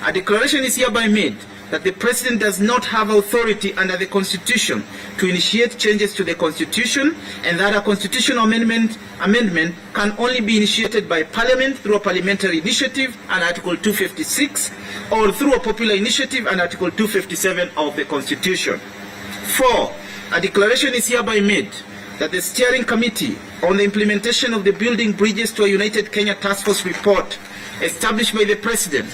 A declaration is hereby made that the President does not have authority under the Constitution to initiate changes to the Constitution, and that a constitutional amendment can only be initiated by Parliament through a parliamentary initiative and Article 256, or through a popular initiative and Article 257 of the Constitution. 4. A declaration is hereby made that the Steering Committee on the Implementation of the Building Bridges to a United Kenya Task Force report established by the President,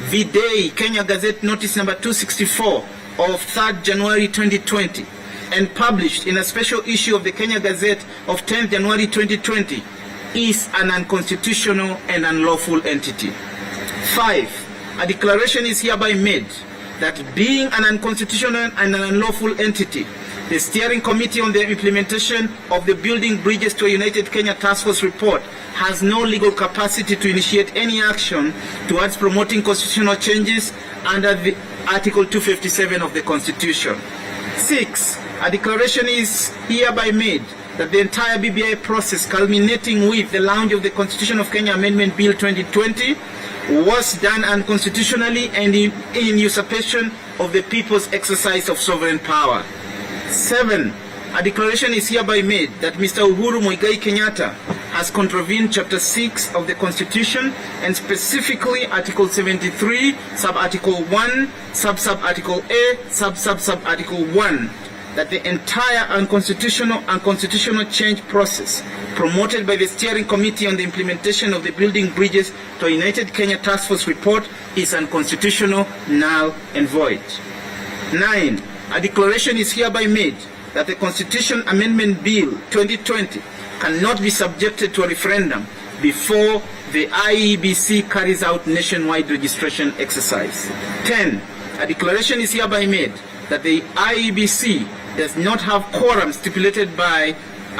V-Day, Kenya Gazette Notice number 264 of 3rd January 2020, and published in a special issue of the Kenya Gazette of 10th January 2020, is an unconstitutional and unlawful entity. 5. A declaration is hereby made that being an unconstitutional and an unlawful entity, the Steering Committee on the Implementation of the Building Bridges to a United Kenya Task Force report has no legal capacity to initiate any action towards promoting constitutional changes under the Article 257 of the Constitution. 6. A declaration is hereby made that the entire BBI process culminating with the launch of the Constitution of Kenya Amendment Bill 2020 was done unconstitutionally and in usurpation of the people's exercise of sovereign power. 7. A declaration is hereby made that Mr. Uhuru Kenyatta has contravened Chapter 6 of the Constitution, and specifically Article 73, Sub-Article 1, Sub-Article A, Sub-Article 1, that the entire unconstitutional change process promoted by the Steering Committee on the Implementation of the Building Bridges to a United Kenya Task Force report is unconstitutional, null, and void. 9. A declaration is hereby made that the Constitution Amendment Bill 2020 cannot be subjected to a referendum before the IEBC carries out nationwide registration exercise. 10. A declaration is hereby made that the IEBC does not have quorum stipulated by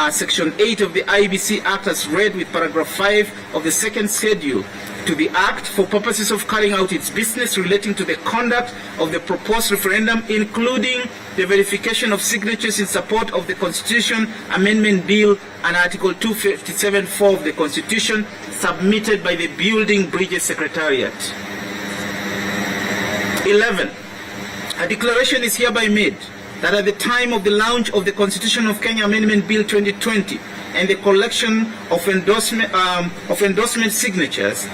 Section 8 of the IEBC Act as read with Paragraph 5 of the second schedule to the Act for purposes of carrying out its business relating to the conduct of the proposed referendum, including the verification of signatures in support of the Constitution Amendment Bill and Article 257(4) of the Constitution submitted by the Building Bridges Secretariat. 11. A declaration is hereby made that at the time of the launch of the Constitution of Kenya Amendment Bill 2020 and the collection of endorsement signatures,